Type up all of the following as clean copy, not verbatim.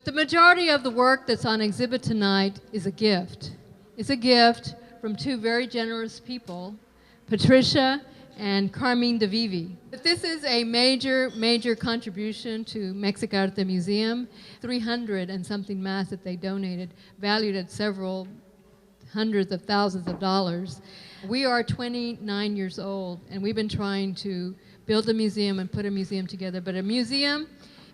The majority of the work that's on exhibit tonight is a gift. It's a gift from two very generous people, Patricia and Carmine DeVivi. This is a major contribution to Mexicarte Museum. 300 and something masks that they donated, valued at several hundreds of thousands of dollars. We are 29 years old, and we've been trying to build a museum and put a museum together. But a museum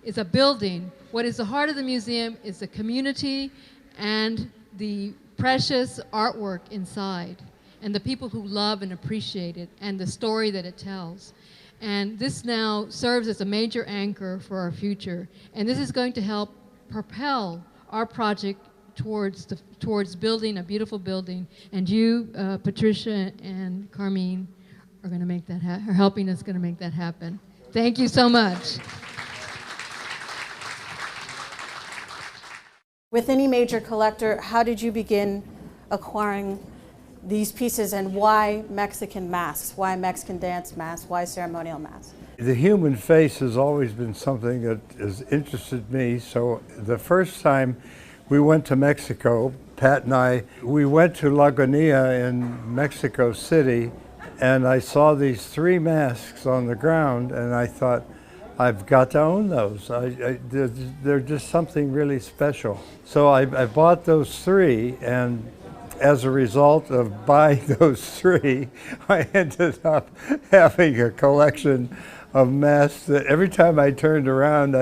is a building. What is the heart of the museum is the community and the precious artwork inside, and the people who love and appreciate it, and the story that it tells. And this now serves as a major anchor for our future. And this is going to help propel our project towards building a beautiful building. And you, Patricia and Carmine, are going to make that are helping us going to make that happen. Thank you so much. With any major collector, how did you begin acquiring these pieces, and why Mexican masks? Why Mexican dance masks? Why ceremonial masks? The human face has always been something that has interested me. So the first time we went to Mexico, Pat and I, we went to Lagunilla in Mexico City, and I saw these 3 masks on the ground, and I thought, I've got to own those. They're just something really special. So I bought those 3, and as a result of buying those 3, I ended up having a collection of masks that every time I turned around,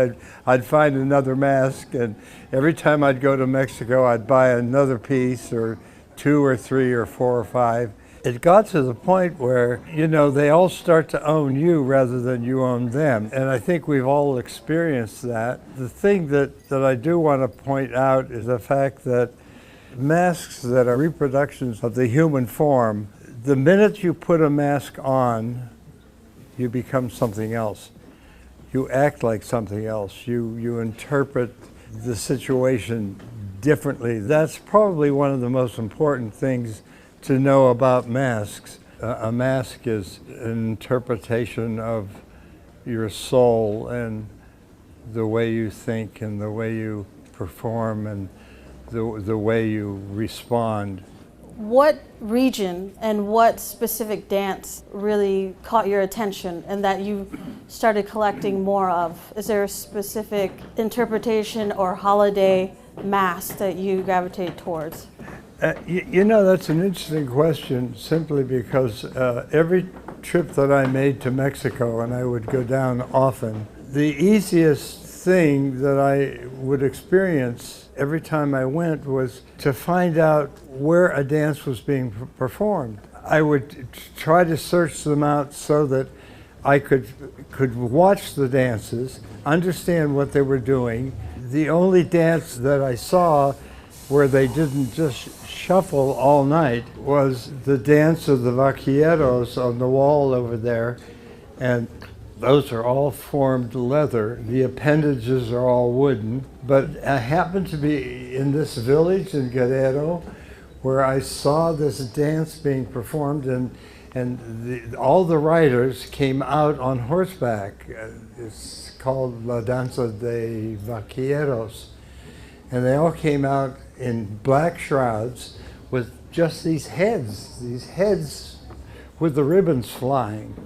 I'd find another mask, and every time I'd go to Mexico, I'd buy another piece, or 2 or 3 or 4 or 5. It got to the point where, you know, they all start to own you rather than you own them. And I think we've all experienced that. The thing that I do want to point out is the fact that masks that are reproductions of the human form, the minute you put a mask on, you become something else. You act like something else. You interpret the situation differently. That's probably one of the most important things to know about masks. A mask is an interpretation of your soul and the way you think and the way you perform and the way you respond. What region and what specific dance really caught your attention and that you started collecting more of? Is there a specific interpretation or holiday mask that you gravitate towards? You know, that's an interesting question, simply because every trip that I made to Mexico, and I would go down often, the easiest thing that I would experience every time I went was to find out where a dance was being performed. I would try to search them out so that I could watch the dances, understand what they were doing. The only dance that I saw where they didn't just shuffle all night was the dance of the vaqueros on the wall over there, and those are all formed leather. The appendages are all wooden. But I happened to be in this village in Guerrero where I saw this dance being performed, and all the riders came out on horseback. It's called La Danza de Vaqueros. And they all came out in black shrouds with just these heads with the ribbons flying.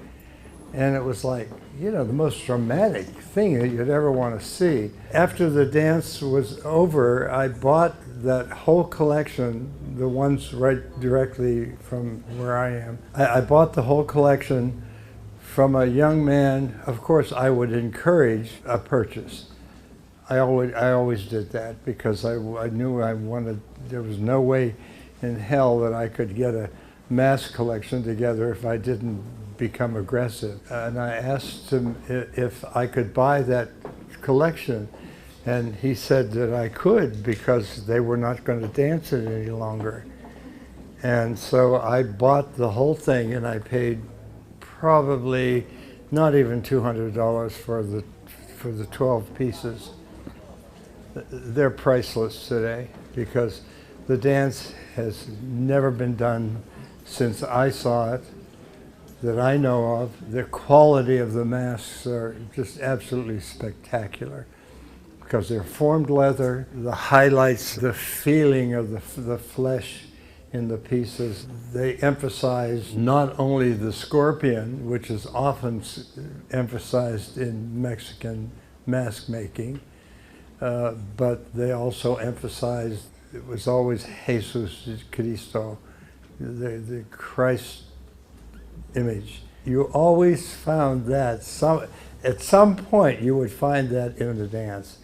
And it was like, you know, the most dramatic thing that you'd ever want to see. After the dance was over, I bought that whole collection, the ones right directly from where I am. I bought the whole collection from a young man. Of course, I would encourage a purchase. I always did that because I knew I wanted, there was no way in hell that I could get a mass collection together if I didn't become aggressive. And I asked him if I could buy that collection, and he said that I could because they were not going to dance it any longer. And so I bought the whole thing, and I paid probably not even $200 for the 12 pieces. They're priceless today because the dance has never been done since I saw it, that I know of. The quality of the masks are just absolutely spectacular. because they're formed leather. The highlights the feeling of the flesh in the pieces. They emphasize not only the scorpion, which is often emphasized in Mexican mask making, but they also emphasized, it was always Jesus Cristo, the Christ image. You always found that. At some point you would find that in the dance,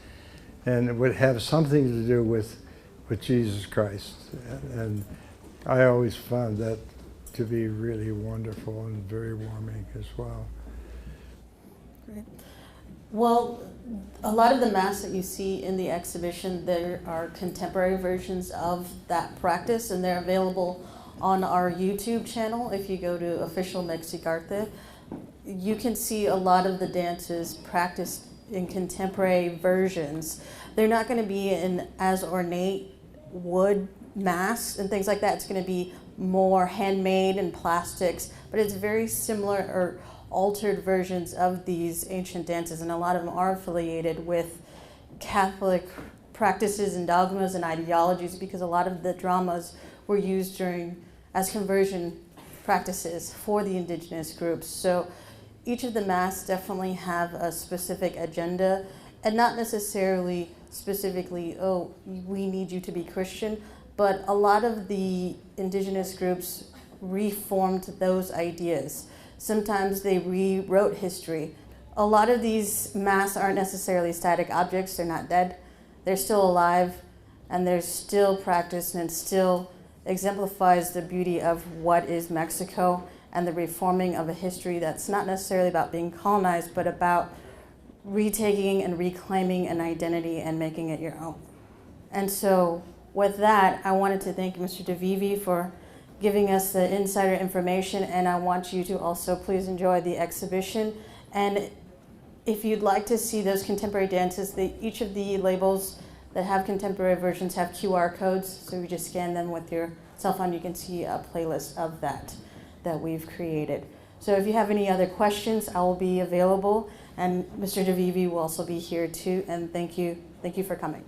and it would have something to do with Jesus Christ. And I always found that to be really wonderful and very warming as well. Great. Well, a lot of the masks that you see in the exhibition, there are contemporary versions of that practice, and they're available on our YouTube channel. If you go to Official Mexicarte, you can see a lot of the dances practiced in contemporary versions. They're not going to be in as ornate wood masks and things like that. It's going to be more handmade and plastics, but it's very similar or altered versions of these ancient dances, and a lot of them are affiliated with Catholic practices and dogmas and ideologies, because a lot of the dramas were used as conversion practices for the indigenous groups. So each of the masks definitely have a specific agenda, and not necessarily specifically, oh, we need you to be Christian, but a lot of the indigenous groups reformed those ideas. Sometimes they rewrote history. A lot of these masks aren't necessarily static objects. They're not dead. They're still alive, and they're still practiced, and it still exemplifies the beauty of what is Mexico and the reforming of a history that's not necessarily about being colonized, but about retaking and reclaiming an identity and making it your own. And so with that, I wanted to thank Mr. DeVivi for giving us the insider information, and I want you to also please enjoy the exhibition. And if you'd like to see those contemporary dances, each of the labels that have contemporary versions have QR codes, so you just scan them with your cell phone. You can see a playlist of that we've created. So if you have any other questions, I will be available, and Mr. DeVivi will also be here too, and thank you for coming.